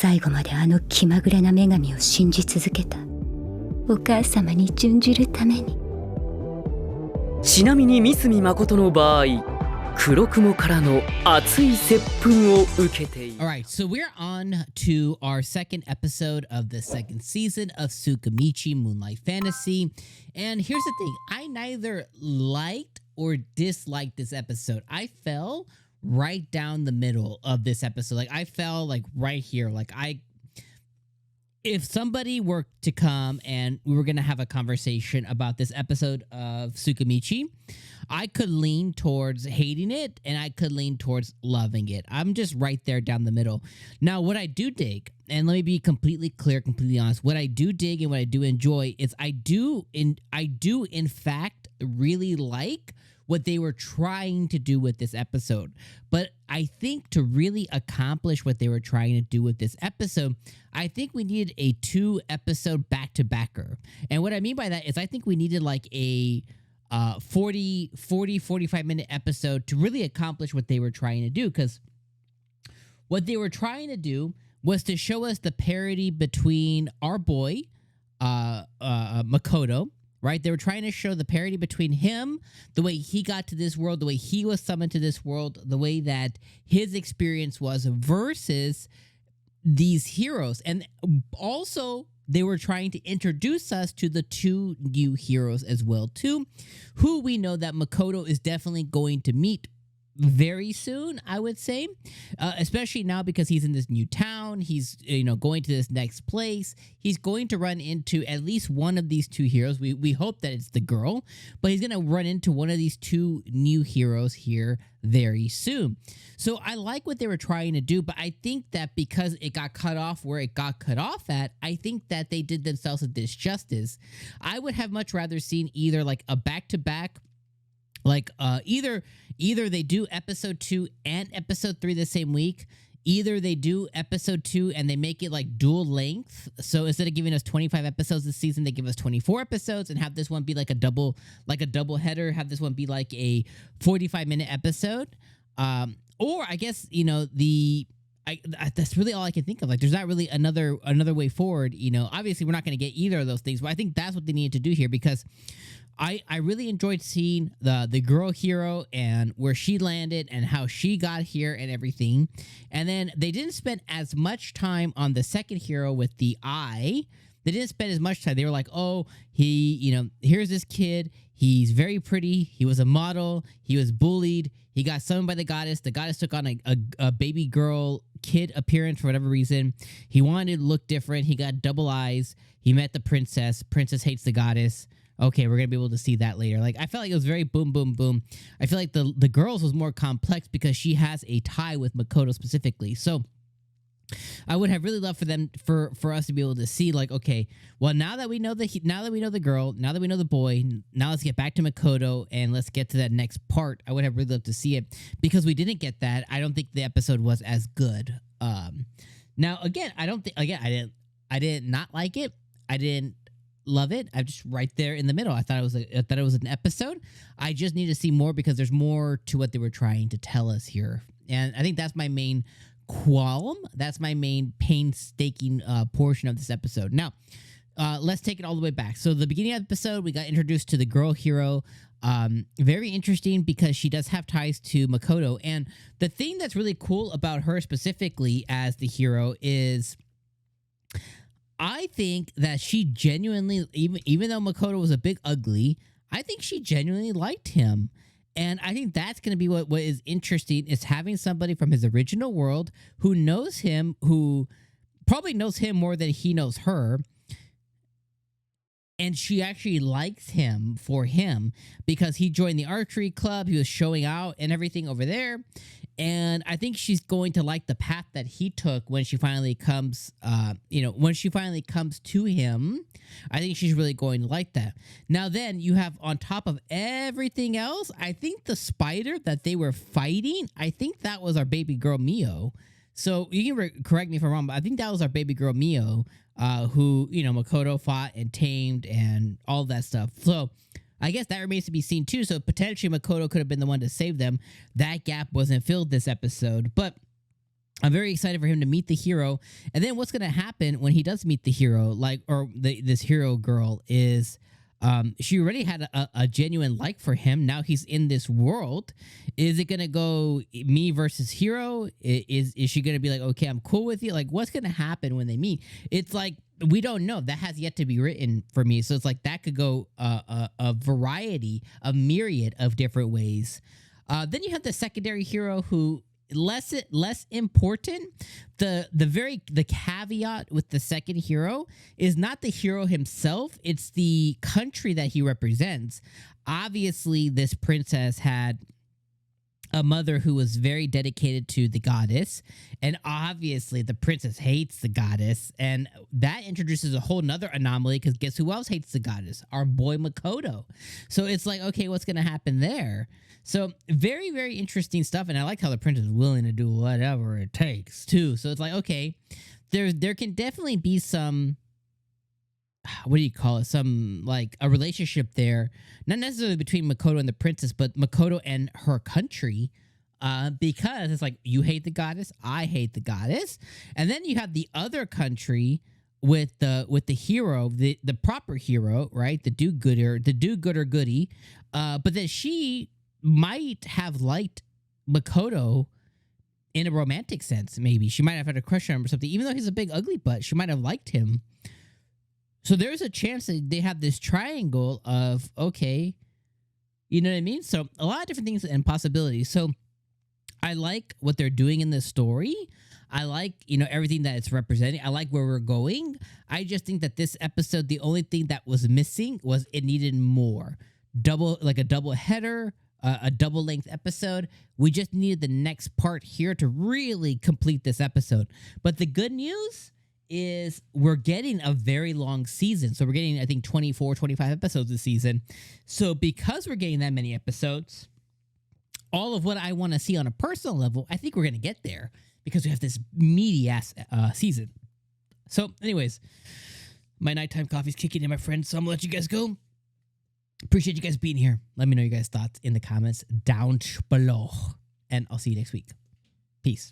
最後まであの気まぐれな女神を信じ続けた。お母様に準じるために。ちなみに三角誠の場合、黒雲からの熱い接吻を受けている。Alright, so we're on to our second episode of the second season of 𝐒𝐚𝐽𝐻I Moonlight Fantasy. And here's the thing, I neither liked or disliked this episode. I fell right down the middle of this episode. Like, I fell like right here. Like, if somebody were to come and we were going to have a conversation about this episode of 𝐒𝐚𝐽𝐻I, I could lean towards hating it and I could lean towards loving it. I'm just right there down the middle. Now, what I do dig, and let me be completely clear, completely honest, what I do dig and what I do enjoy is I do in fact really like what they were trying to do with this episode. But I think to really accomplish what they were trying to do with this episode, I think we needed a 2-episode back-to-backer. And what I mean by that is I think we needed like a 45-minute episode to really accomplish what they were trying to do. Because what they were trying to do was to show us the parity between our boy, Makoto, right? They were trying to show the parity between him, the way he got to this world, the way he was summoned to this world, the way that his experience was versus these heroes. And also, they were trying to introduce us to the 2 new heroes as well, too, who we know that Makoto is definitely going to meet very soon, I would say, especially now because he's in this new town. He's going to this next place. He's going to run into at least one of these 2 heroes. We hope that it's the girl, but he's going to run into one of these 2 new heroes here very soon. So I like what they were trying to do, but I think that because it got cut off where it got cut off at, I think that they did themselves a disjustice. I would have much rather seen either like a back-to-back, like either they do episode 2 and episode 3 the same week. Either they do episode 2 and they make it like dual length. So instead of giving us 25 episodes this season, they give us 24 episodes and have this one be like a double header. Have this one be like a 45-minute episode. Or I guess that's really all I can think of. Like, there's not really another way forward. Obviously we're not going to get either of those things, but I think that's what they needed to do here because I really enjoyed seeing the girl hero and where she landed and how she got here and everything. And then they didn't spend as much time on the second hero with the eye. They didn't spend as much time. They were like, oh, here's this kid. He's very pretty. He was a model. He was bullied. He got summoned by the goddess. The goddess took on a baby girl kid appearance for whatever reason. He wanted to look different. He got double eyes. He met the princess. Princess hates the goddess. Okay, we're going to be able to see that later. Like, I felt like it was very boom, boom, boom. I feel like the girls was more complex because she has a tie with Makoto specifically. So I would have really loved for us to be able to see, like, okay, well, now that we know the girl, now that we know the boy, now let's get back to Makoto and let's get to that next part. I would have really loved to see it because we didn't get that. I don't think the episode was as good. Now again, I did not like it. I didn't love it. I'm just right there in the middle. I thought it was an episode. I just need to see more because there's more to what they were trying to tell us here, and I think that's my main qualm. That's my main painstaking portion of this episode. Now, let's take it all the way back. So the beginning of the episode, we got introduced to the girl hero. Very interesting because she does have ties to Makoto, and the thing that's really cool about her specifically as the hero is I think that she genuinely, even though Makoto was a big ugly, I think she genuinely liked him. And I think that's going to be what is interesting is having somebody from his original world who knows him, who probably knows him more than he knows her. And she actually likes him for him because he joined the archery club. He was showing out and everything over there. And I think she's going to like the path that he took when she finally comes, when she finally comes to him. I think she's really going to like that. Now then, you have on top of everything else, I think the spider that they were fighting, I think that was our baby girl Mio. So you can correct me if I'm wrong, but I think that was our baby girl Mio, who, Makoto fought and tamed and all that stuff. So I guess that remains to be seen too. So potentially Makoto could have been the one to save them. That gap wasn't filled this episode. But I'm very excited for him to meet the hero. And then what's going to happen when he does meet the hero, this hero girl, is she already had a genuine like for him. Now he's in this world. Is it going to go me versus hero? Is she going to be like, okay, I'm cool with you? Like, what's going to happen when they meet? It's like, we don't know. That has yet to be written for me. So it's like that could go a variety, a myriad of different ways. Then you have the secondary hero who less important. The caveat with the second hero is not the hero himself, it's the country that he represents. Obviously, this princess had a mother who was very dedicated to the goddess, and obviously the princess hates the goddess, and that introduces a whole nother anomaly, because guess who else hates the goddess? Our boy Makoto. So it's like, okay, what's gonna happen there? So very, very interesting stuff, and I like how the princess is willing to do whatever it takes too. So it's like, okay, there can definitely be some, what do you call it? Some, like, a relationship there, not necessarily between Makoto and the princess, but Makoto and her country, because it's like, you hate the goddess, I hate the goddess, and then you have the other country with the hero, the proper hero, right? The do-gooder goody, but then she might have liked Makoto in a romantic sense. Maybe she might have had a crush on him or something, even though he's a big ugly butt. She might have liked him. So there's a chance that they have this triangle of, okay, you know what I mean? So a lot of different things and possibilities. So I like what they're doing in this story. I like, everything that it's representing. I like where we're going. I just think that this episode, the only thing that was missing was it needed more. A double header, a double length episode. We just needed the next part here to really complete this episode. But the good news is we're getting a very long season. So we're getting, I think, 24, 25 episodes this season. So because we're getting that many episodes, all of what I want to see on a personal level, I think we're going to get there because we have this meaty ass season. So anyways, my nighttime coffee's kicking in, my friends. So I'm going to let you guys go. Appreciate you guys being here. Let me know your guys' thoughts in the comments down below. And I'll see you next week. Peace.